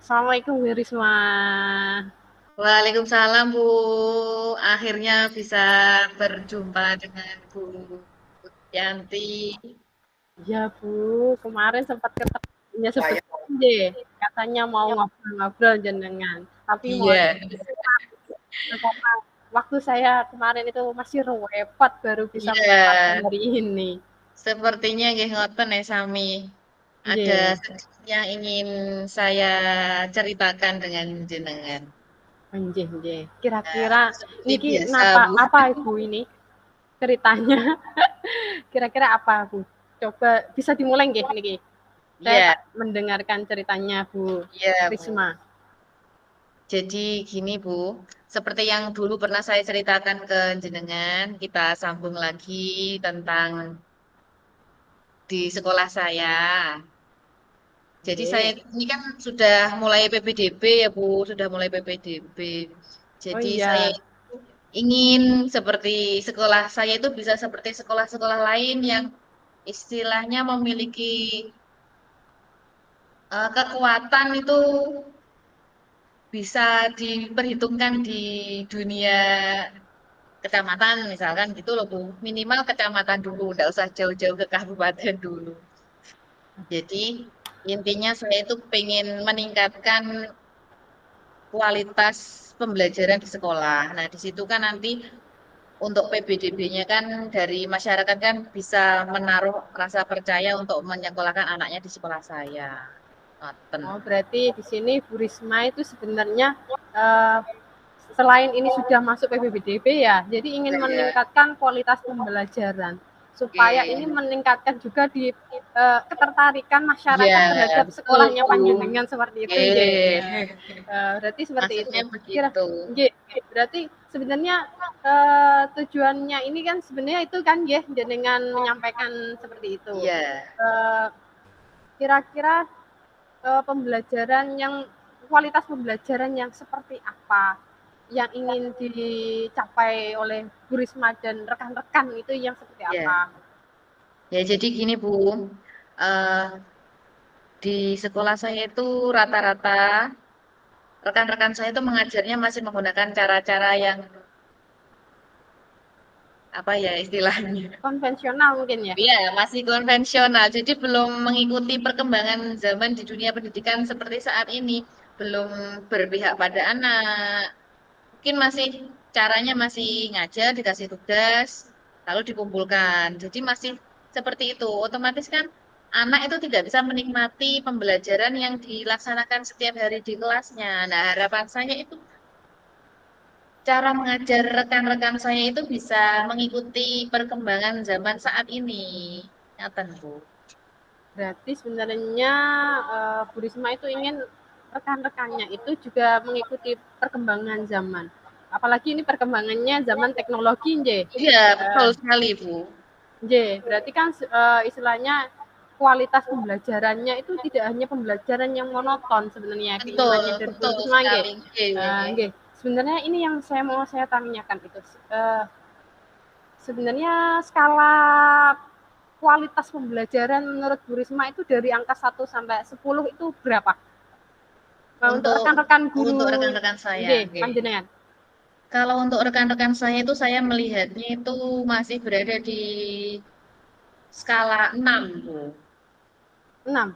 Assalamualaikum Bu Risma. Waalaikumsalam Bu. Akhirnya bisa berjumpa dengan Bu Yanti. Ya Bu, kemarin sempat ketemunya sebentar katanya mau ngobrol-ngobrol jenengan. Tapi mau Iya, karena waktu saya kemarin itu masih repot baru bisa menyempatkan iya. hari ini. Sepertinya nggih ngoten ya Sami. Ada Nggih, sedikit yang ingin saya ceritakan dengan jenengan. nggih, nggih. Nah, Kira-kira seperti niki biasa napa Bu. apa Ibu ini ceritanya? Kira-kira apa Bu? Coba bisa dimulai nggih niki. Saya Iya, tak mendengarkan ceritanya Bu iya Bu. Risma. Jadi gini Bu, seperti yang dulu pernah saya ceritakan ke jenengan, kita sambung lagi tentang di sekolah saya. Jadi saya Nggih. ini kan sudah mulai PPDB ya Bu, sudah mulai PPDB. Oh Jadi saya iya. ingin seperti sekolah saya itu bisa seperti sekolah-sekolah lain yang istilahnya memiliki kekuatan itu bisa diperhitungkan di dunia kecamatan misalkan gitu loh Bu. Minimal kecamatan dulu, nggak usah jauh-jauh ke kabupaten dulu. Jadi intinya saya itu pengen meningkatkan kualitas pembelajaran di sekolah. Nah, di situ kan nanti untuk PBDB-nya kan dari masyarakat kan bisa menaruh rasa percaya untuk menyekolahkan anaknya di sekolah saya. Ngoten. Oh, berarti di sini Bu Risma itu sebenarnya eh, selain ini sudah masuk PPBDB ya, jadi ingin Iya. meningkatkan kualitas pembelajaran supaya ini Oke. meningkatkan juga di ketertarikan Iya, masyarakat terhadap betul, sekolahnya Bu. panjenengan seperti itu, nggih. Oke. Berarti seperti Maksudnya itu. Kira, begitu. nggih. Berarti sebenarnya tujuannya ini kan sebenarnya itu kan, nggih, dengan menyampaikan seperti itu. Iya. Eh, Kira-kira pembelajaran yang kualitas pembelajaran yang seperti apa yang ingin dicapai oleh Bu Risma dan rekan-rekan itu yang seperti Iya. apa? Ya, jadi gini, Bu. Eh, di sekolah saya itu rata-rata rekan-rekan saya itu mengajarnya masih menggunakan cara-cara yang apa ya istilahnya. Konvensional mungkin ya? Iya, masih konvensional. Jadi belum mengikuti perkembangan zaman di dunia pendidikan seperti saat ini. Belum berpihak pada anak. Mungkin masih caranya masih ngajar, dikasih tugas, lalu dikumpulkan. Jadi masih seperti itu. Otomatis kan anak itu tidak bisa menikmati pembelajaran yang dilaksanakan setiap hari di kelasnya. Nah, harapan saya itu cara mengajar rekan-rekan saya itu bisa mengikuti perkembangan zaman saat ini. Ngaten, Bu. Berarti sebenarnya Bu Risma itu ingin rekan-rekannya itu juga mengikuti perkembangan zaman. Apalagi ini perkembangannya zaman teknologi, nje. Iya, betul sekali, Bu. Nggih, berarti kan istilahnya kualitas pembelajarannya itu tidak hanya pembelajaran yang monoton sebenarnya Betul, keinginannya dari Bu betul Risma nggih. sekali. Iya. Nggih, sebenarnya ini yang saya tanyakan itu, sebenarnya skala kualitas pembelajaran menurut Bu Risma itu dari angka 1 sampai 10 itu berapa? Untuk Untuk rekan-rekan untuk guru rekan-rekan saya, nggih, oke. panjenengan? Kalau untuk rekan-rekan saya itu saya melihatnya itu masih berada di skala 6, Bu. 6.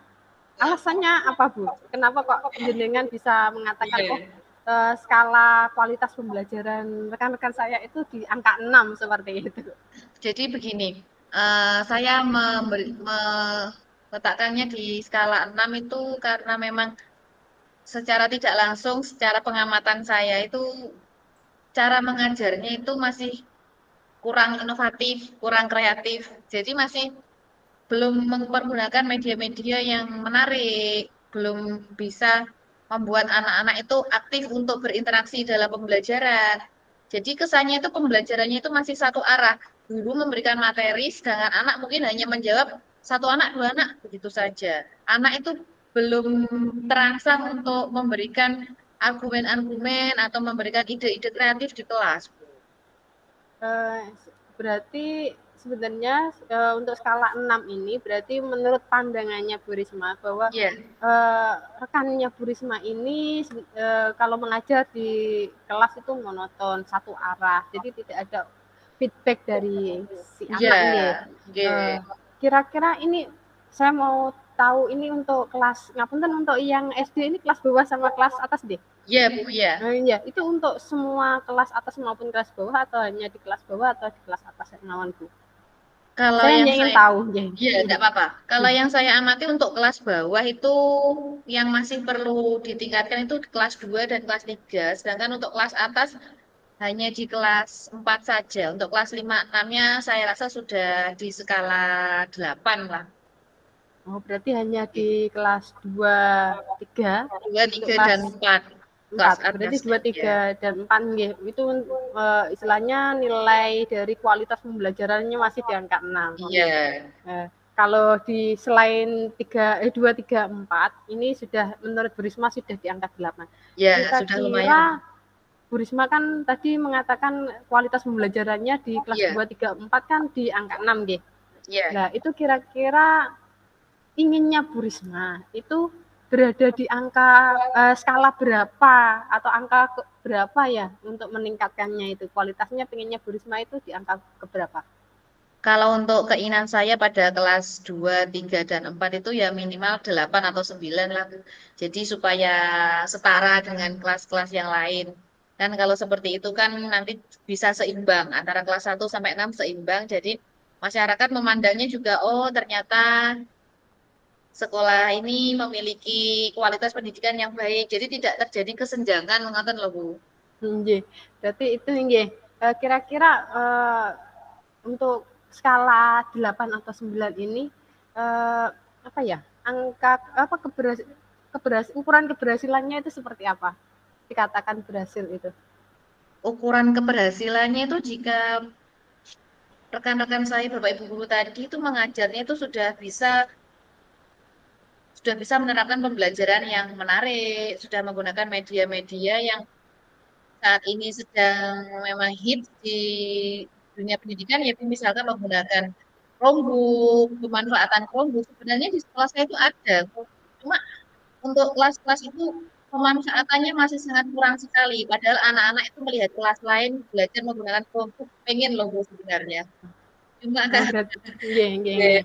Alasannya apa, Bu? Kenapa kok jenengan bisa mengatakan, oh, Iya. skala kualitas pembelajaran rekan-rekan saya itu di angka 6 seperti itu? Jadi begini, saya meletakkannya di skala 6 itu karena memang secara tidak langsung, secara pengamatan saya itu cara mengajarnya itu masih kurang inovatif, kurang kreatif. Jadi masih belum mempergunakan media-media yang menarik, belum bisa membuat anak-anak itu aktif untuk berinteraksi dalam pembelajaran. Jadi kesannya itu pembelajarannya itu masih satu arah. Guru memberikan materi, sedangkan anak mungkin hanya menjawab satu anak, dua anak, begitu saja. Anak itu belum terangsang untuk memberikan argumen-argumen atau memberikan ide-ide kreatif di kelas. Eee, Berarti sebenarnya untuk skala 6 ini berarti menurut pandangannya Bu Risma bahwa Iya, rekannya Bu Risma ini kalau mengajar di kelas itu monoton, satu arah, jadi tidak ada feedback dari si iya, anak nggih. nggih. Kira-kira ini saya mau tahu ini untuk kelas ngapunten untuk yang SD ini kelas bawah sama kelas atas deh. Iya, Bu, iya. Iya, itu untuk semua kelas atas maupun kelas bawah atau hanya di kelas bawah atau di kelas atas Hermawan, Bu? Kalau Saya yang hanya ingin saya, tahu, ya. iya, tidak apa-apa. Kalau yang saya amati untuk kelas bawah itu yang masih perlu ditingkatkan itu di kelas 2 dan kelas 3. Sedangkan untuk kelas atas hanya di kelas 4 saja. Untuk kelas 5 6-nya saya rasa sudah di skala 8 lah. Oh, berarti hanya di kelas 2, 3 2, untuk 3, kelas dan 4 kelas 4. Berarti atasnya. 2, Ya. 3 dan 4 nggih. Itu istilahnya nilai dari kualitas pembelajarannya masih di angka 6. Iya. Kalau di selain 2, 3, 4 ini sudah menurut Bu Risma sudah di angka 8. Ya, sudah lumayan. Kira-kira Bu Risma kan tadi mengatakan kualitas pembelajarannya di kelas Iya. 2, 3, 4 kan di angka 6 nggih. Iya. Nah, itu kira-kira inginnya Bu Risma itu berada di angka skala berapa atau angka berapa ya untuk meningkatkannya itu kualitasnya pengennya Bu Risma itu di angka keberapa? Kalau untuk keinginan saya pada kelas 2, 3, dan 4 itu ya minimal 8 atau 9 lah. Jadi supaya setara dengan kelas-kelas yang lain. Dan kalau seperti itu kan nanti bisa seimbang. Antara kelas 1 sampai 6 seimbang. Jadi masyarakat memandangnya juga, oh ternyata sekolah ini memiliki kualitas pendidikan yang baik. Jadi tidak terjadi kesenjangan, ngoten loh Bu. Nggih. Berarti itu nggih. Kira-kira untuk skala 8 atau 9 ini apa ya? Angka apa ukuran keberhasilannya itu seperti apa? Dikatakan berhasil itu. Ukuran keberhasilannya itu jika rekan-rekan saya, Bapak Ibu guru tadi itu mengajarnya itu sudah bisa menerapkan pembelajaran yang menarik, sudah menggunakan media-media yang saat ini sedang memang hits di dunia pendidikan, yaitu misalkan menggunakan Chromebook, pemanfaatan Chromebook. Sebenarnya di sekolah saya itu ada, cuma untuk kelas-kelas itu pemanfaatannya masih sangat kurang sekali. Padahal anak-anak itu melihat kelas lain belajar menggunakan Chromebook, pengen loh Bu, sebenarnya. Cuma Oh, kan, berarti nggih nggih nggih.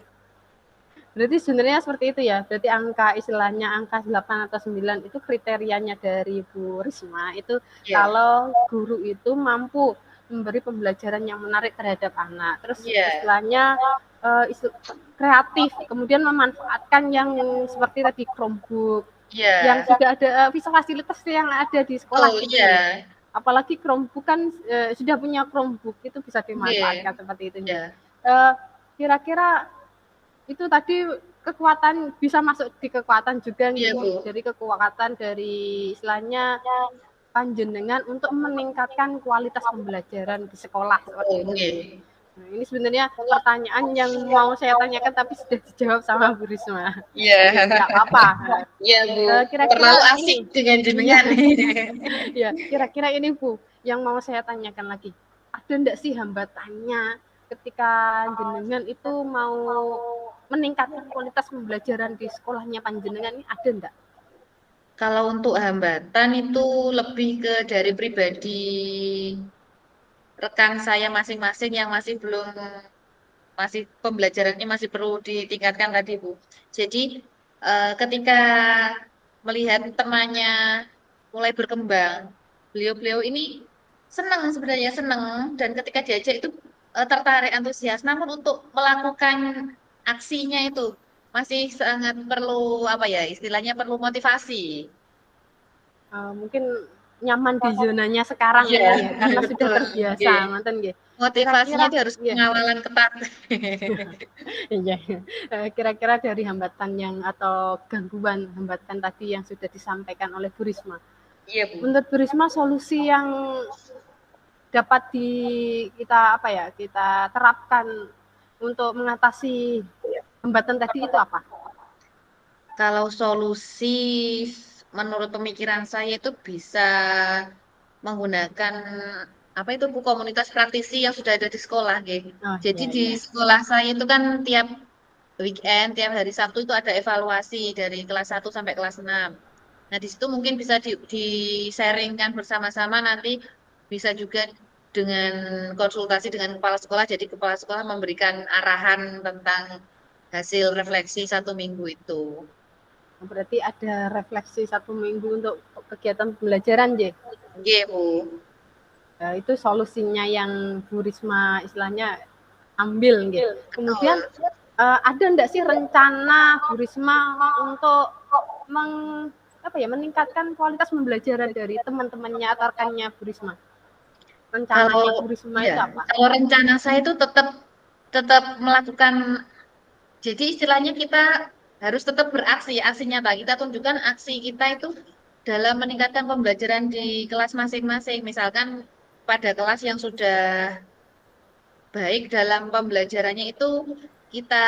Berarti sebenarnya seperti itu ya. Berarti angka istilahnya angka 8 atau 9 itu kriterianya dari Bu Risma itu ya, kalau guru itu mampu memberi pembelajaran yang menarik terhadap anak. Terus ya, istilahnya kreatif, kemudian memanfaatkan yang seperti tadi Chromebook yang ya, sudah ada fasilitas yang ada di sekolah betul, gitu nggih. ya, Apalagi Chromebook kan sudah punya Chromebook itu bisa ya, dimanfaatkan seperti itu nggih. ya, Kira-kira itu tadi kekuatan bisa masuk di kekuatan juga iya nih Bu. dari kekuatan dari istilahnya panjenengan untuk meningkatkan kualitas pembelajaran di sekolah seperti Betul, itu nggih. nih. Nah, ini sebenarnya pertanyaan yang mau saya tanyakan tapi sudah dijawab sama Bu Risma. Iya, Oke, nggak apa-apa. iya Bu. Terlalu Kira-kira asik ini, dengan ya, jenengan. ya, kira-kira ini Bu, yang mau saya tanyakan lagi. Ada enggak sih hambatannya ketika jenengan itu mau meningkatkan kualitas pembelajaran di sekolahnya panjenengan ini ada enggak? Kalau untuk hambatan itu lebih ke dari pribadi rekan saya masing-masing yang masih pembelajarannya masih perlu ditingkatkan tadi Bu. Jadi ketika melihat temannya mulai berkembang, beliau-beliau ini senang, sebenarnya senang, dan ketika diajak itu tertarik, antusias. Namun untuk melakukan aksinya itu masih sangat perlu apa ya, istilahnya perlu motivasi. Mungkin nyaman di zonanya sekarang Iya, ini ya karena sudah betul. terbiasa Nggih. ngoten nggih. Motivasinya Kira-kira itu harus ya, pengawalan ketat. iya. Kira-kira dari hambatan yang atau gangguan hambatan tadi yang sudah disampaikan oleh Bu Risma. Iya, Bu. Menurut Bu Risma solusi yang dapat kita apa ya kita terapkan untuk mengatasi hambatan tadi itu apa? Kalau solusi menurut pemikiran saya itu bisa menggunakan apa itu Bu, komunitas praktisi yang sudah ada di sekolah, gitu. Oh Jadi iya di iya. sekolah saya itu kan tiap weekend, tiap hari Sabtu itu ada evaluasi dari kelas 1 sampai kelas 6. Nah, di situ mungkin bisa di-sharingkan bersama-sama nanti bisa juga dengan konsultasi dengan kepala sekolah. Jadi kepala sekolah memberikan arahan tentang hasil refleksi 1 minggu itu. Berarti ada refleksi 1 minggu untuk kegiatan pembelajaran, J. Iya, Bu. Itu solusinya yang Bu Risma istilahnya ambil, gitu. Kemudian Betul. ada enggak sih rencana Bu Risma untuk meng, meningkatkan kualitas pembelajaran dari teman-temannya atau rekannya Bu Risma? Kalau Rencananya Bu Risma ya, itu apa? kalau rencana saya itu tetap tetap melakukan. Jadi istilahnya kita harus tetap beraksi, aksi nyata. Kita tunjukkan aksi kita itu dalam meningkatkan pembelajaran di kelas masing-masing. Misalkan pada kelas yang sudah baik dalam pembelajarannya itu kita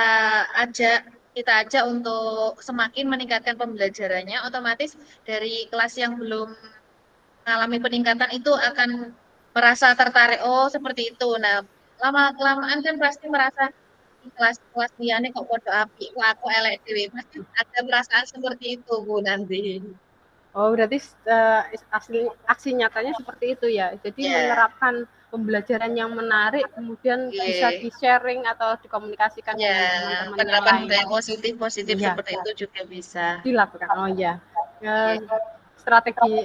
ajak kita ajak untuk semakin meningkatkan pembelajarannya, otomatis dari kelas yang belum mengalami peningkatan itu akan merasa tertarik, oh seperti itu. Nah, lama kelamaan kan pasti merasa kelas-kelas liyane kok podo apik, kok aku elek dhewe. Pasti ada perasaan seperti itu, Bu, nanti. Oh, berarti asli aksi nyatanya seperti itu ya. Jadi Ya, menerapkan pembelajaran yang menarik, kemudian bisa iya. di-sharing atau dikomunikasikan Ya, dengan teman-teman yang penerapan lain. budaya positif-positif Iya, seperti itu juga bisa. dilakukan. Oh iya. Eh, Iya. strategi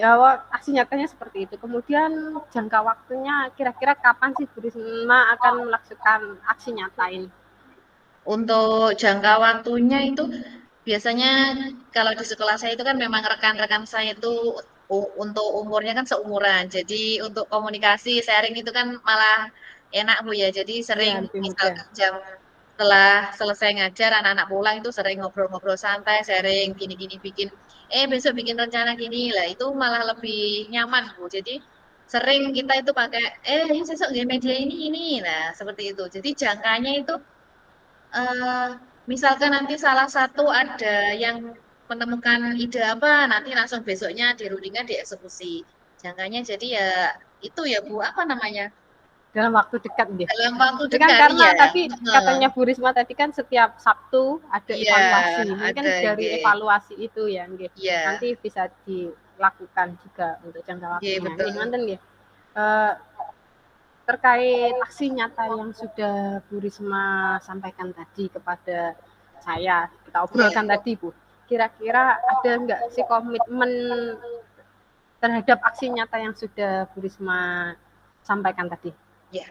aksi nyatanya seperti itu. Kemudian jangka waktunya kira-kira kapan sih Bu Risma akan melakukan aksi nyata ini? Untuk jangka waktunya itu biasanya kalau di sekolah saya itu kan memang rekan-rekan saya itu untuk umurnya kan seumuran. Jadi untuk komunikasi, sharing itu kan malah enak Bu ya. Jadi Iya, sering lebih mudah. misalkan jam setelah selesai ngajar anak-anak pulang itu sering ngobrol-ngobrol santai, sharing gini-gini bikin besok bikin rencana gini lah itu malah lebih nyaman Bu. Jadi sering kita itu pakai ini besok nggak media ini. Nah, seperti itu. Jadi jangkanya itu eh misalkan nanti salah satu ada yang menemukan ide apa, nanti langsung besoknya dirundingkan dieksekusi. Jangkanya jadi ya itu ya Bu, apa namanya? Dalam waktu dekat deh. Dalam waktu Tapi kan dekat karena ya. tadi Heeh. katanya Bu Risma tadi kan setiap Sabtu ada Iya, evaluasi. ada Mungkin dari nggih. evaluasi itu ya, nggih. Iya, Nanti bisa dilakukan juga untuk jangka nggih waktunya. Nggih, betul. ngoten nggih. Eh, terkait aksi nyata yang sudah Bu Risma sampaikan tadi kepada saya, kita obrolkan Iya. tadi Bu. Kira-kira ada enggak sih komitmen terhadap aksi nyata yang sudah Bu Risma sampaikan tadi? Ya.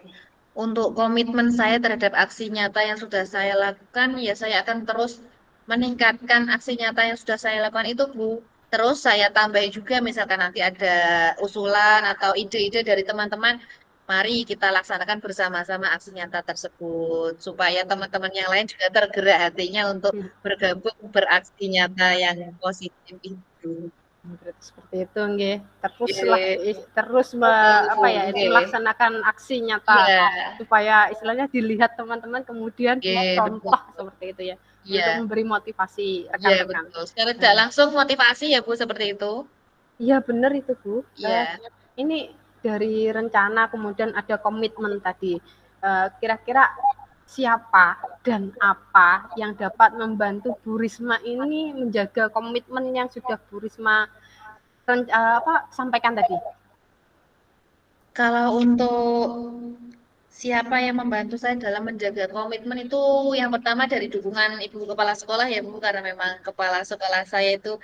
Untuk komitmen saya terhadap aksi nyata yang sudah saya lakukan, ya saya akan terus meningkatkan aksi nyata yang sudah saya lakukan itu, Bu. Terus saya tambahin juga, misalkan nanti ada usulan atau ide-ide dari teman-teman, mari kita laksanakan bersama-sama aksi nyata tersebut, supaya teman-teman yang lain juga tergerak hatinya untuk bergabung beraksi nyata yang positif itu. Berarti seperti itu nggih. Teruslah Oke, terus betul, Bu. Oke. melaksanakan aksi nyata Iya, supaya istilahnya dilihat teman-teman kemudian oke, betul. dicontoh seperti itu ya untuk Iya. memberi motivasi Iya rekan-rekan. betul. Secara tidak Eh, langsung motivasi ya Bu seperti itu. Iya benar itu Bu. Iya. Ini dari rencana kemudian ada komitmen tadi. Kira-kira siapa dan apa yang dapat membantu Bu Risma ini menjaga komitmen yang sudah Bu Risma sampaikan tadi? Kalau untuk siapa yang membantu saya dalam menjaga komitmen itu yang pertama dari dukungan Ibu Kepala Sekolah ya Bu, karena memang Kepala Sekolah saya itu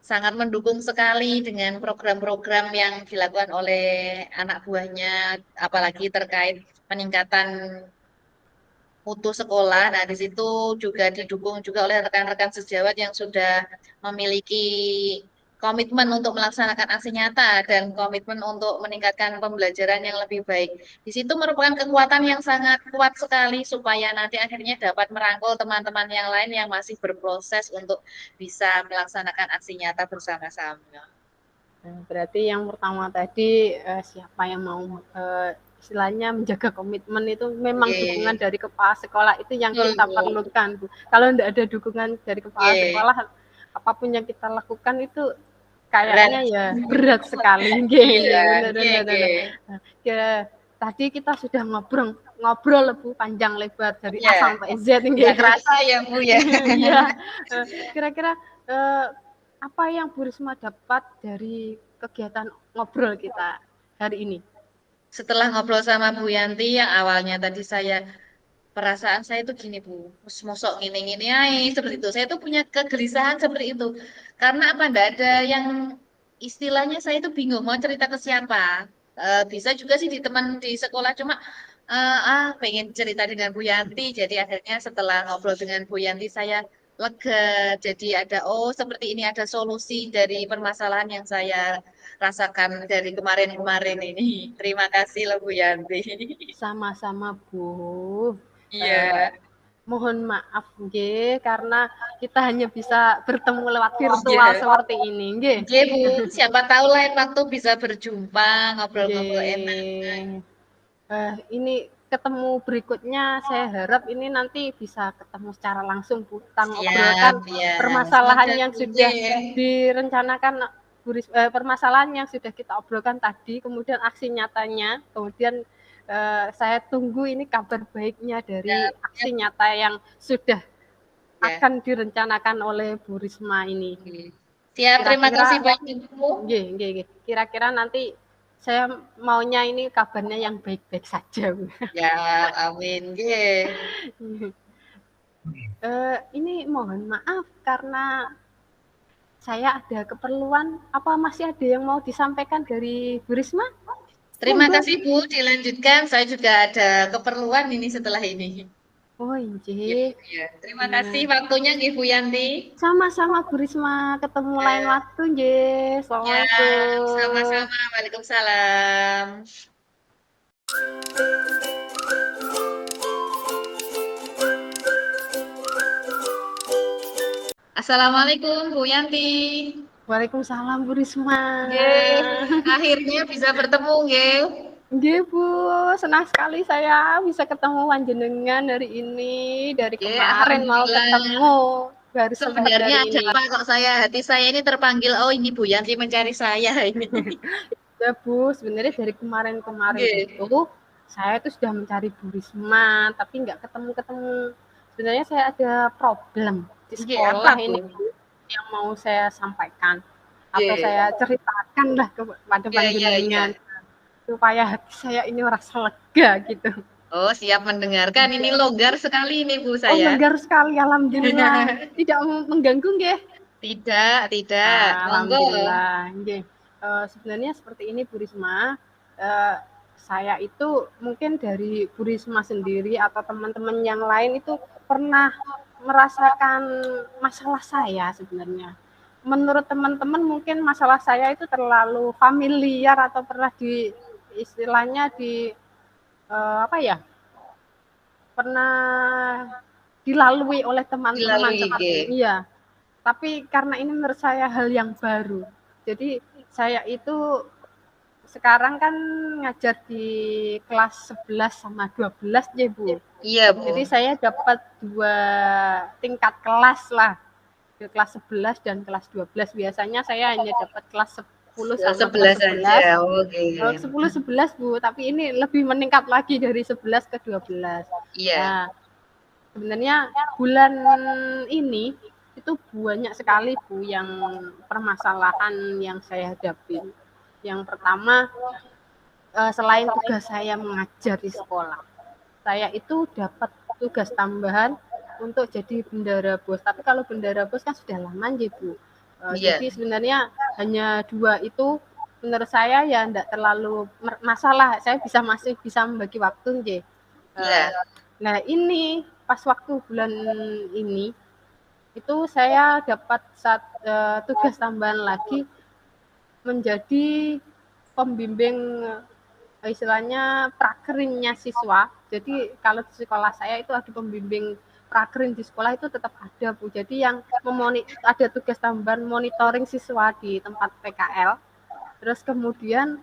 sangat mendukung sekali dengan program-program yang dilakukan oleh anak buahnya, apalagi terkait peningkatan mutu sekolah. Nah, di situ juga didukung juga oleh rekan-rekan sejawat yang sudah memiliki komitmen untuk melaksanakan aksi nyata dan komitmen untuk meningkatkan pembelajaran yang lebih baik. Di situ merupakan kekuatan yang sangat kuat sekali supaya nanti akhirnya dapat merangkul teman-teman yang lain yang masih berproses untuk bisa melaksanakan aksi nyata bersama-sama. Berarti yang pertama tadi siapa yang mau istilahnya menjaga komitmen itu memang dukungan Oke, dari kepala sekolah itu yang betul, kita Bu. perlukan Bu. Kalau tidak ada dukungan dari kepala Oke. sekolah, apapun yang kita lakukan itu kayaknya ya berat sekali. Iya, Bener. Ya, tadi kita sudah ngobrol Bu panjang lebar dari A sampai Z. Nggak kerasa ya Bu ya. Iya. Kira-kira apa yang Bu Risma dapat dari kegiatan ngobrol kita hari ini? Setelah ngobrol sama Bu Yanti yang awalnya tadi perasaan saya itu gini Bu, mosok gini-gini aja seperti itu. Saya tuh punya kegelisahan seperti itu. Karena apa enggak ada yang istilahnya saya itu bingung mau cerita ke siapa. Bisa juga sih di teman di sekolah cuma pengen cerita dengan Bu Yanti. Jadi akhirnya setelah ngobrol dengan Bu Yanti saya lega. Jadi seperti ini ada solusi dari permasalahan yang saya rasakan dari kemarin-kemarin ini. Terima kasih loh Bu Yanti. Sama-sama Bu. Iya. Mohon maaf nggih karena kita hanya bisa bertemu lewat virtual Iya. seperti ini nggih. Oke Bu, siapa tahu lain waktu bisa berjumpa, ngobrol-ngobrol enak. Nggih. Ini ketemu berikutnya saya harap ini nanti bisa ketemu secara langsung Bu. Kita ngobrolkan Siap, ya. permasalahan Semoga yang Bu, sudah ya. direncanakan permasalahan yang sudah kita obrolkan tadi, kemudian aksi nyatanya, kemudian saya tunggu ini kabar baiknya dari aksi nyata yang sudah akan direncanakan oleh Bu Risma ini. Siap, terima kasih banyak Bu. Nggih. Kira-kira nanti saya maunya ini kabarnya yang baik-baik saja. Ya, amin. Nggih. Ini mohon maaf karena saya ada keperluan. Apa masih ada yang mau disampaikan dari Bu Risma? Terima kasih Bu, dilanjutkan. Saya juga ada keperluan ini setelah ini. Oh iya. Terima kasih waktunya Bu Yanti. Sama-sama Bu Risma, ketemu lain waktu nggih. Assalamualaikum. Sama-sama. Waalaikumsalam. Assalamualaikum Bu Yanti. Waalaikumsalam Bu Risma. Akhirnya bisa bertemu nggih. Nggih Bu, senang sekali saya bisa ketemu panjenengan hari ini. Dari kemarin mau ketemu. Baru sebenarnya ada apa kok hati saya ini terpanggil, oh ini Bu Yanti mencari saya ini. Ya Bu, sebenarnya dari kemarin-kemarin itu saya tuh sudah mencari Bu Risma, tapi nggak ketemu-ketemu. Sebenarnya saya ada problem di sekolah ini yang mau saya sampaikan atau saya ceritakan lah kepada panjenengan supaya hati saya ini merasa lega gitu. Oh, siap mendengarkan. Ini longgar sekali ini Bu saya. Oh, longgar sekali, alhamdulillah. Tidak mengganggu nggih? Tidak. Alhamdulillah nggih. Sebenarnya seperti ini Bu Risma. Saya itu mungkin dari Bu Risma sendiri atau teman-teman yang lain itu pernah merasakan masalah saya sebenarnya. Menurut teman-teman mungkin masalah saya itu terlalu familiar atau pernah istilahnya pernah dilalui oleh teman-teman seperti ini. Iya. Tapi karena ini menurut saya hal yang baru. Jadi saya itu sekarang kan ngajar di kelas 11 sama 12 ya Bu. Iya Bu. Jadi saya dapat 2 tingkat kelas lah. Di kelas 11 dan kelas 12. Biasanya saya hanya dapat kelas 10 sama 11 saja. Oke. 10-11 Bu, tapi ini lebih meningkat lagi dari 11 ke 12. Iya. Nah, sebenarnya bulan ini itu banyak sekali Bu yang permasalahan yang saya hadapi. Yang pertama, selain tugas saya mengajar di sekolah, saya itu dapat tugas tambahan untuk jadi bendara BOS. Tapi kalau bendara BOS kan sudah lama ya Bu. Jadi sebenarnya hanya 2 itu menurut saya ya enggak terlalu masalah. Saya masih bisa membagi waktu nggih. Nah ini pas waktu bulan ini itu saya dapat tugas tambahan lagi menjadi pembimbing istilahnya prakeringnya siswa. Jadi kalau di sekolah saya itu ada pembimbing prakering di sekolah itu tetap ada Bu. Jadi yang ada tugas tambahan monitoring siswa di tempat PKL. Terus kemudian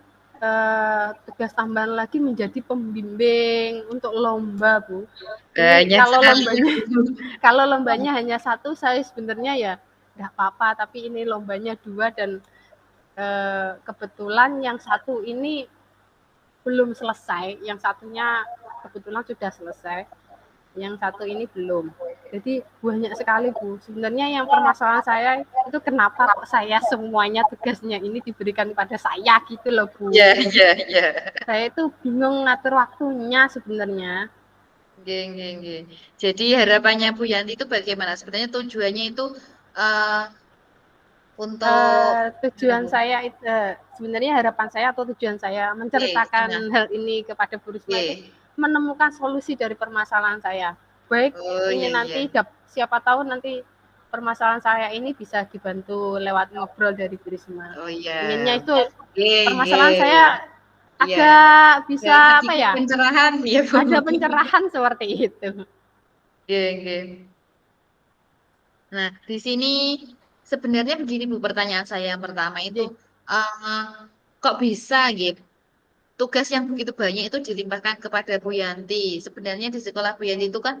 tugas tambahan lagi menjadi pembimbing untuk lomba Bu. Jadi kalau lombanya hanya 1 saya sebenarnya ya enggak apa-apa, tapi ini lombanya 2 dan Kebetulan yang satu ini belum selesai, yang satunya kebetulan sudah selesai, yang satu ini belum. Jadi banyak sekali Bu. Sebenarnya yang permasalahan saya itu kenapa kok saya semuanya tugasnya ini diberikan pada saya gitu loh Bu. Ya, ya, ya. Saya itu bingung ngatur waktunya sebenarnya. Jadi harapannya Bu Yanti itu bagaimana? Sebenarnya tujuannya itu uh, untuk mana, Tujuan Bu? saya itu sebenarnya harapan saya atau tujuan saya menceritakan hal ini kepada Bu Risma itu Oke. menemukan solusi dari permasalahan saya. Baik Oh iya ingin iya. nanti siapa tahu nanti permasalahan saya ini bisa dibantu lewat ngobrol dari Bu Risma. Oh iya. Inginnya itu Oke. permasalahan saya Iya. agak Ya, bisa apa sedikit ya? pencerahan ya Bu. Ada pencerahan seperti itu. Oke. Nah, di sini sebenarnya begini Bu, pertanyaan saya yang pertama itu Jadi, eh, kok bisa gitu tugas yang begitu banyak itu dilimpahkan kepada Bu Yanti. Sebenarnya di sekolah Bu Yanti itu kan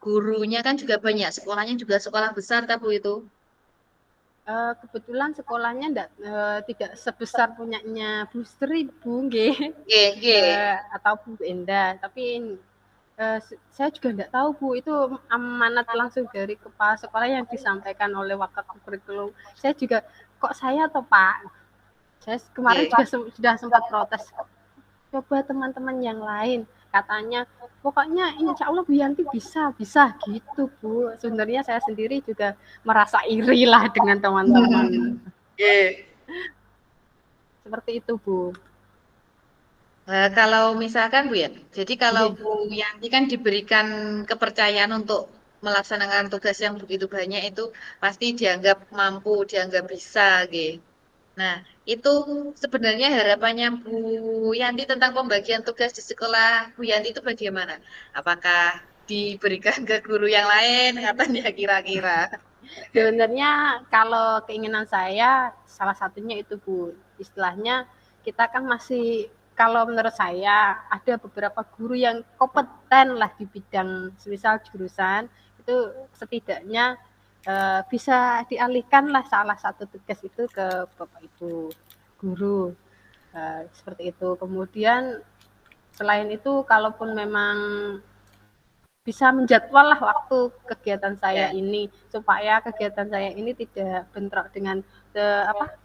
gurunya kan juga banyak, sekolahnya juga sekolah besar kan Bu itu. kebetulan sekolahnya tidak sebesar punyanya Bu Sri, Bu, nggih. Oke, oke. Atau Bu Enda, tapi saya juga tidak tahu Bu, itu amanat langsung dari kepala sekolah yang disampaikan oleh Wakil Kurikulum. Saya juga, kok saya atau Pak? Saya kemarin juga Oke. sudah sempat protes. Coba teman-teman yang lain, katanya pokoknya insya Allah Bu Yanti bisa gitu Bu. Sebenarnya saya sendiri juga merasa iri lah dengan teman-teman. Oke. Seperti itu Bu. Kalau misalkan Bu ya, jadi kalau Nggih. Bu Yanti kan diberikan kepercayaan untuk melaksanakan tugas yang begitu banyak itu pasti dianggap mampu, dianggap bisa, gitu. Nah, itu sebenarnya harapannya Bu Yanti tentang pembagian tugas di sekolah Bu Yanti itu bagaimana? Apakah diberikan ke guru yang lain, katanya kira-kira? Sebenarnya kalau keinginan saya salah satunya itu Bu, istilahnya kita kan masih, kalau menurut saya ada beberapa guru yang kompeten lah di bidang semisal jurusan itu, setidaknya bisa dialihkan lah salah satu tugas itu ke Bapak Ibu guru, seperti itu. Kemudian selain itu kalaupun memang bisa menjadwal lah waktu kegiatan saya Ya, ini supaya kegiatan saya ini tidak bentrok dengan apa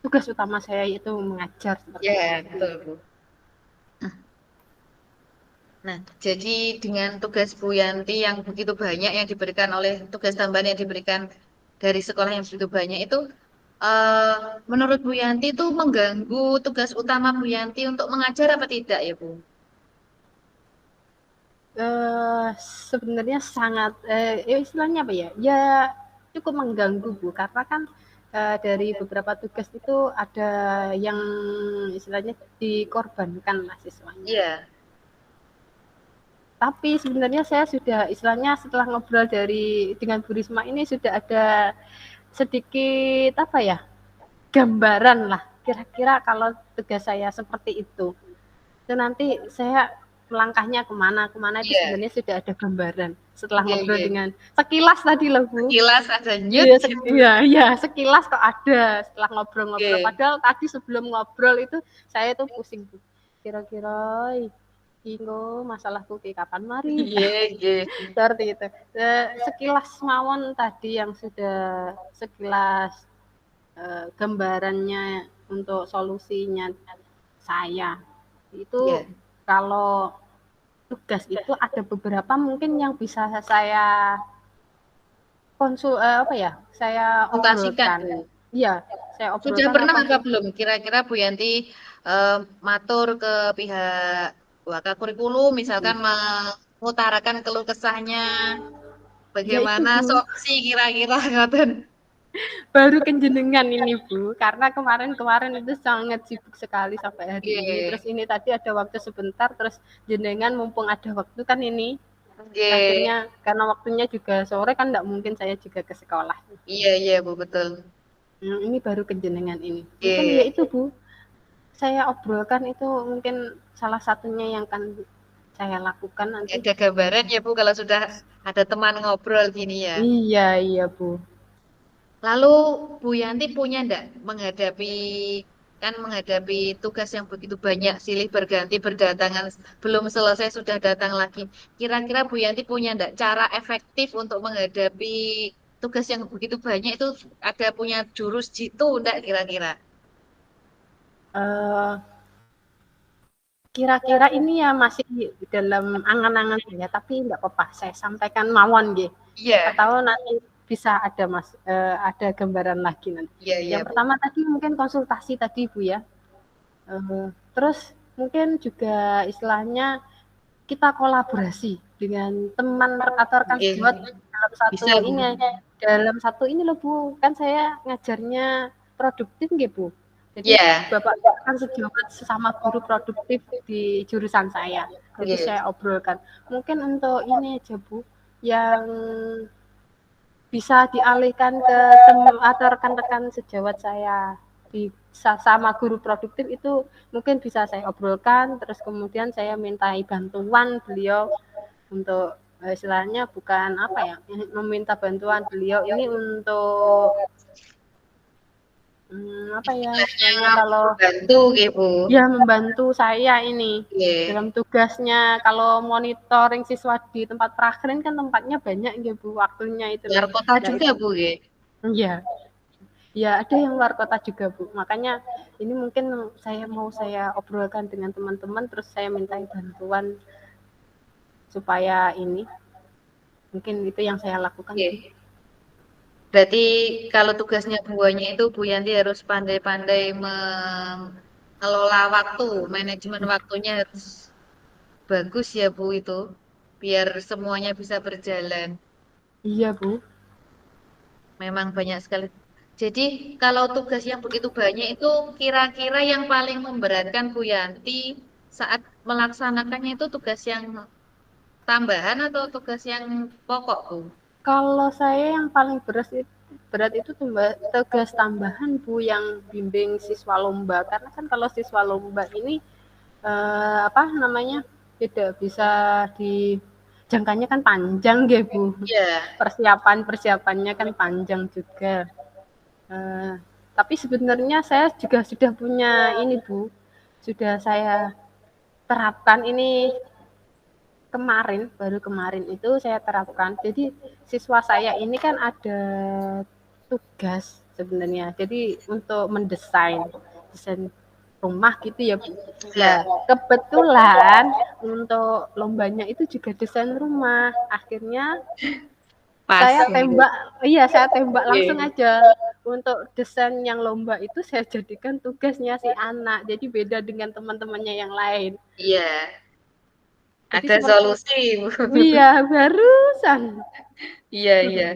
tugas utama saya yaitu mengajar seperti ya, itu. betul Bu. Nah, jadi dengan tugas Bu Yanti yang begitu banyak yang diberikan oleh tugas tambahan yang diberikan dari sekolah yang begitu banyak itu, eh, menurut Bu Yanti itu mengganggu tugas utama Bu Yanti untuk mengajar apa tidak ya Bu? Eh, Sebenarnya sangat istilahnya apa ya? Ya cukup mengganggu Bu karena kan dari beberapa tugas itu ada yang istilahnya dikorbankan lah siswanya. Iya, Tapi sebenarnya saya sudah istilahnya setelah ngobrol dengan Bu Risma ini sudah ada sedikit apa ya, gambaran lah kira-kira kalau tugas saya seperti itu nanti saya melangkahnya kemana itu iya, sebenarnya sudah ada gambaran setelah iya, ngobrol iya. dengan sekilas tadi loh Bu. Sekilas ada nyut Iya, gitu. iya, sekilas kok ada setelah ngobrol-ngobrol. Oke, Padahal tadi sebelum ngobrol itu saya tuh pusing Bu. Kira-kira Ingo masalahku ke kapan mari iya, iya. seperti itu. Sekilas mawon tadi yang sudah sekilas gambarannya untuk solusinya saya itu, Iya. kalau tugas itu ada beberapa mungkin yang bisa saya apa ya, saya Mutasikan obrolkan. Bu. Iya, saya Sudah obrolkan pernah apa apa belum? Kira-kira Bu Yanti eh, matur ke pihak Wakil Kurikulum, misalkan mengutarakan keluh kesahnya, ya itu bagaimana Bu, solusi kira-kira ngoten. baru kenjenengan ini Bu, karena kemarin-kemarin itu sangat sibuk sekali sampai hari ini. Terus Oke, ini tadi ada waktu sebentar, terus jenengan mumpung ada waktu kan ini, oke, akhirnya karena waktunya juga sore kan enggak mungkin saya juga ke sekolah. iya iya Bu betul. Ini baru kenjenengan ini. Mungkin ya Oke, itu Bu, saya obrolkan itu mungkin salah satunya yang akan saya lakukan nanti. ada gambaran ya Bu kalau sudah ada teman ngobrol gini ya. Iya, iya Bu. Lalu Bu Yanti punya enggak menghadapi tugas yang begitu banyak, silih berganti berdatangan, belum selesai sudah datang lagi. Kira-kira Bu Yanti punya enggak cara efektif untuk menghadapi tugas yang begitu banyak itu, ada punya jurus jitu enggak kira-kira? Eh, Kira-kira ini ya masih dalam angan-angan saya, tapi nggak apa-apa, saya sampaikan mawon nggih. Siapa Iya, tahu nanti bisa ada ada gambaran lagi nanti. iya, iya Yang Bu. pertama tadi mungkin konsultasi tadi Bu ya. Terus mungkin juga istilahnya kita kolaborasi dengan teman atau rekan Oke, sejawat dalam bisa Bu. satu ini loh Bu, kan saya ngajarnya produktif nggih Bu. Jadi Iya, Bapak kan sejawat sesama guru produktif di jurusan saya. Jadi iya. saya obrolkan. Mungkin untuk ini aja Bu, yang bisa dialihkan ke atau rekan-rekan sejawat saya di sama guru produktif itu mungkin bisa saya obrolkan, terus kemudian saya mintai bantuan beliau untuk istilahnya bukan apa ya, meminta bantuan beliau ini untuk apa ya istilahnya kalau Bantu gitu. ya membantu saya ini Iya. dalam tugasnya kalau monitoring siswa di tempat prakrin kan tempatnya banyak gitu waktunya itu loh. Luar kota Nah juga itu Bu ya. iya. Ya, ada yang luar kota juga, Bu. Makanya ini mungkin saya obrolkan dengan teman-teman, terus saya minta bantuan supaya ini, mungkin itu yang saya lakukan, Bu. Iya. Berarti kalau tugasnya buahnya itu Bu Yanti harus pandai-pandai mengelola waktu, manajemen waktunya harus bagus ya Bu itu, biar semuanya bisa berjalan. Iya, Bu. Memang banyak sekali. Jadi kalau tugas yang begitu banyak itu kira-kira yang paling memberatkan Bu Yanti saat melaksanakannya itu tugas yang tambahan atau tugas yang pokok Bu? Kalau saya yang paling berat itu tugas tambahan, Bu, yang bimbing siswa lomba. Karena kan kalau siswa lomba ini apa namanya? Tidak bisa di jangkanya kan panjang ya, Bu. Iya. Persiapannya kan panjang juga. Eh, tapi sebenarnya saya juga sudah punya ini Bu, sudah saya terapkan ini baru kemarin itu saya terapkan. Jadi siswa saya ini kan ada tugas sebenarnya. Jadi untuk desain rumah gitu ya Bu. Iya. Lah kebetulan untuk lombanya itu juga desain rumah. Akhirnya Pas. saya tembak langsung Iya. aja. Untuk desain yang lomba itu saya jadikan tugasnya si anak. Jadi beda dengan teman-temannya yang lain. Iya. Jadi Ada seperti solusi, Bu. iya, barusan. Iya, iya.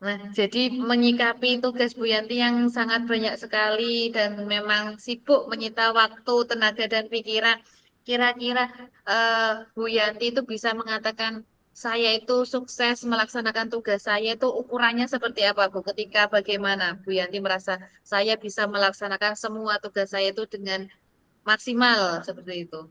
Nah, jadi menyikapi tugas Bu Yanti yang sangat banyak sekali dan memang sibuk menyita waktu, tenaga, dan pikiran. Kira-kira Bu Yanti itu bisa mengatakan saya itu sukses melaksanakan tugas saya itu ukurannya seperti apa Bu? Ketika bagaimana Bu Yanti merasa saya bisa melaksanakan semua tugas saya itu dengan maksimal seperti itu?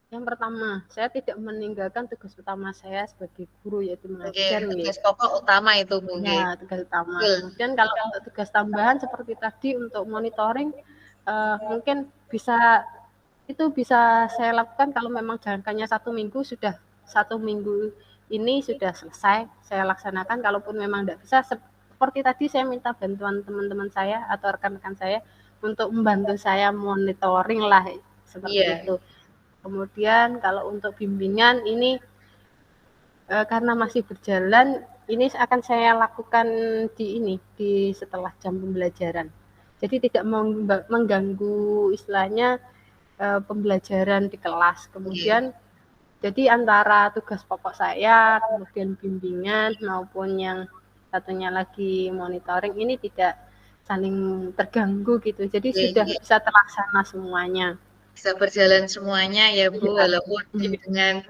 Yang pertama, saya tidak meninggalkan tugas utama saya sebagai guru yaitu Oke, mengajar nih. tugas pokok utama itu Bu. Oke. Ya, tugas utama. Betul. Kemudian kalau untuk tugas tambahan seperti tadi untuk monitoring mungkin bisa bisa saya lakukan kalau memang jangkanya 1 minggu sudah 1 minggu ini sudah selesai saya laksanakan. Kalaupun memang tidak bisa seperti tadi saya minta bantuan teman-teman saya atau rekan-rekan saya untuk membantu saya monitoring lah seperti Iya. itu. Kemudian kalau untuk bimbingan ini karena masih berjalan ini akan saya lakukan di setelah jam pembelajaran. Jadi tidak mengganggu istilahnya pembelajaran di kelas. Iya. Kemudian jadi antara tugas pokok saya, kemudian bimbingan maupun yang satunya lagi monitoring ini tidak saling terganggu gitu. Jadi Iya, sudah iya. bisa terlaksana semuanya. Bisa berjalan semuanya ya Bu, Iya. walaupun dengan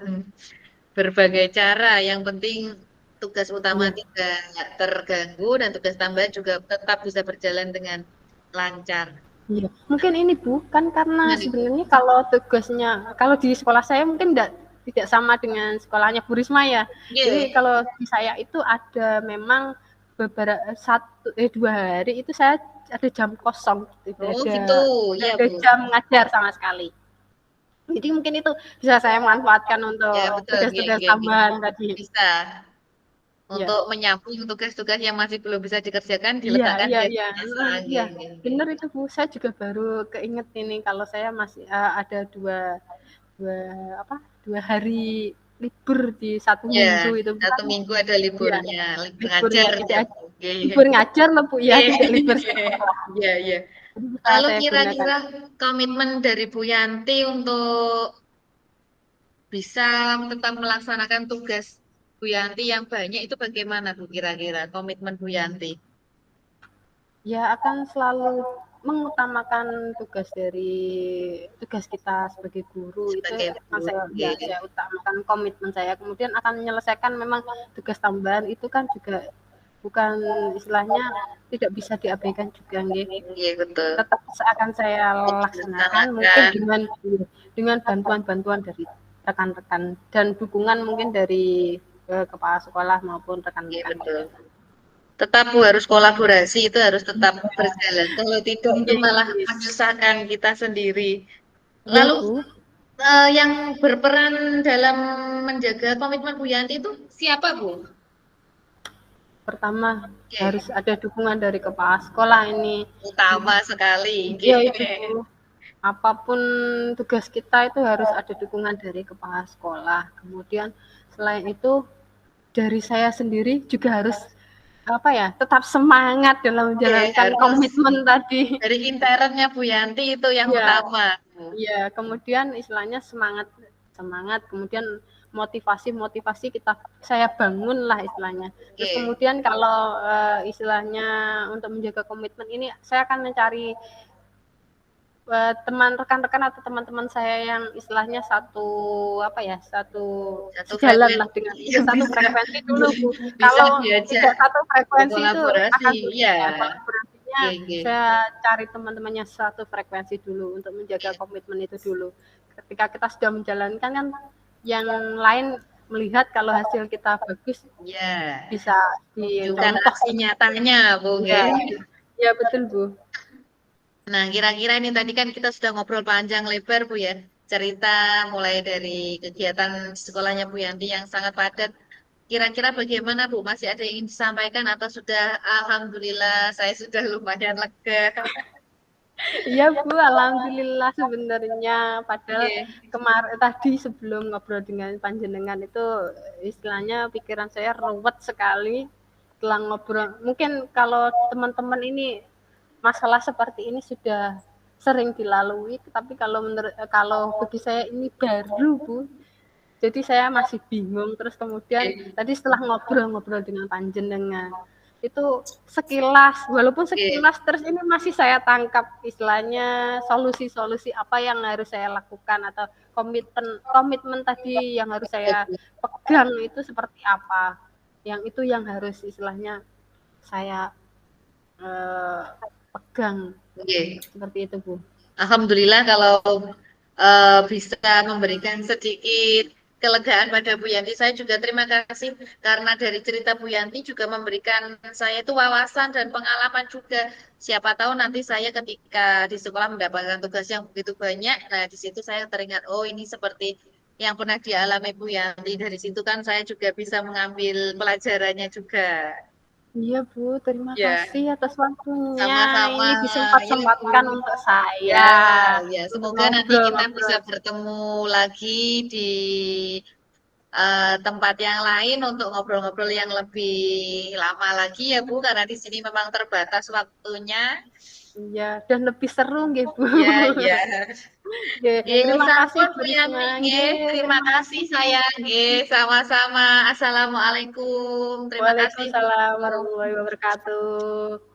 berbagai cara. Yang penting tugas utama Iya. tidak terganggu dan tugas tambahan juga tetap bisa berjalan dengan lancar. Iya, mungkin ini Bu, kan karena Gimana Bu? sebenarnya kalau di sekolah saya mungkin tidak sama dengan sekolahnya Bu Risma ya. Jadi Iya, kalau di saya itu ada memang dua hari itu saya ada jam kosong, Oh gitu, tidak ya ada Bu. jam ngajar sama sekali. Jadi mungkin itu bisa saya manfaatkan Ya untuk betul, ya, tugas-tugas ya, ya. tambahan tadi. Bisa Ya, untuk menyambung tugas-tugas yang masih belum bisa dikerjakan iya, diletakkan iya, di iya, biasa. iya, Nggih, nggih, nggih. bener itu Bu. Saya juga baru keinget ini kalau saya masih ada dua apa 2 hari libur di 1 minggu Ya, itu satu kan. minggu ada Iya, liburnya, libur libur ya ngajar ya tidak Bu. Nggih. libur ngajar loh Bu ya, tidak libur Nggih. sekolah. Iya, iya. Jadi bisa Lalu saya gunakan. kira-kira komitmen dari Bu Yanti untuk bisa tetap melaksanakan tugas Bu Yanti yang banyak itu bagaimana Bu kira-kira komitmen Bu Yanti Ya akan selalu mengutamakan tugas kita sebagai guru itu sebagai yang guru? saya utamakan komitmen saya. Kemudian akan menyelesaikan memang tugas tambahan itu kan juga bukan istilahnya tidak bisa diabaikan juga nggih. Iya betul. Tetap akan saya laksanakan mungkin Melaksanakan. dengan bantuan-bantuan dari rekan-rekan dan dukungan mungkin dari kepala sekolah maupun Iya rekan-rekan betul. juga. Tetap Bu harus kolaborasi itu harus tetap berjalan. Kalau tidak itu malah Yes. menyusahkan kita sendiri. Iya Lalu Bu. yang berperan dalam menjaga komitmen Bu Yanti itu siapa Bu? Pertama harus Oke, ada dukungan dari kepala sekolah ini. utama sekali. Iya Oke. itu Bu. Apapun tugas kita itu harus ada dukungan dari kepala sekolah. Kemudian selain itu dari saya sendiri juga harus apa ya tetap semangat dalam Oke, menjalankan harus komitmen tadi. dari internnya Bu Yanti itu yang Iya, utama. iya. Kemudian istilahnya semangat, semangat. Kemudian motivasi kita saya bangun lah istilahnya. Terus Oke, kemudian kalau istilahnya untuk menjaga komitmen ini saya akan mencari teman rekan-rekan atau teman-teman saya yang istilahnya satu apa ya satu satu sejalan lah dengan frekuensi ya yang satu bisa frekuensi dulu Bu. bisa Kalau diajak tidak satu frekuensi itu berkolaborasi. akan sulit Iya, ya kolaborasinya. oke, oke. Saya cari teman-temannya satu frekuensi dulu untuk menjaga komitmen itu dulu. Ketika kita sudah menjalankan kan yang lain melihat kalau hasil kita bagus Ya, bisa tunjukkan dicontoh. aksi nyatanya, Bu. Ya, Nggih. ya betul Bu. Nah, kira-kira ini tadi kan kita sudah ngobrol panjang lebar, Bu ya. Cerita mulai dari kegiatan sekolahnya Bu Yanti yang sangat padat. Kira-kira bagaimana, Bu? Masih ada yang ingin disampaikan atau sudah Alhamdulillah saya sudah lumayan lega. Iya Bu, alhamdulillah sebenarnya padahal Oke. kemarin tadi sebelum ngobrol dengan panjenengan itu istilahnya pikiran saya ruwet sekali setelah ngobrol. Mungkin kalau teman-teman ini masalah seperti ini sudah sering dilalui, tapi kalau bagi saya ini baru Bu. Jadi saya masih bingung terus kemudian Oke. tadi setelah ngobrol-ngobrol dengan panjenengan itu sekilas walaupun Oke. sekilas terus ini masih saya tangkap istilahnya solusi-solusi apa yang harus saya lakukan atau komitmen komitmen tadi yang harus saya pegang itu seperti apa yang itu yang harus istilahnya saya eh, pegang Oke. seperti itu Bu. Alhamdulillah kalau bisa memberikan sedikit kelegaan pada Bu Yanti. Saya juga terima kasih karena dari cerita Bu Yanti juga memberikan saya itu wawasan dan pengalaman juga. Siapa tahu nanti saya ketika di sekolah mendapatkan tugas yang begitu banyak, nah di situ saya teringat, oh ini seperti yang pernah dialami Bu Yanti. Dari situ kan saya juga bisa mengambil pelajarannya juga. Iya Bu, terima Ya. kasih atas waktunya. Sama-sama Ini ya disempat-sempatkan Bu. untuk Ya, saya ya. untuk Semoga nanti kita bisa ngobrol-ngobrol. bertemu lagi di tempat yang lain untuk ngobrol-ngobrol yang lebih lama lagi ya Bu, karena di sini memang terbatas waktunya. Iya, dan lebih seru nggih Bu. Ya, ya. Oke, Nggih, terima kasih sampun Bu Bu Risma. Yanti, nggih. Nggih, Terima terima kasih kasih. saya, nggih. Sama-sama. Assalamualaikum. Terima kasih Bu. Waalaikumsalam warahmatullahi wabarakatuh.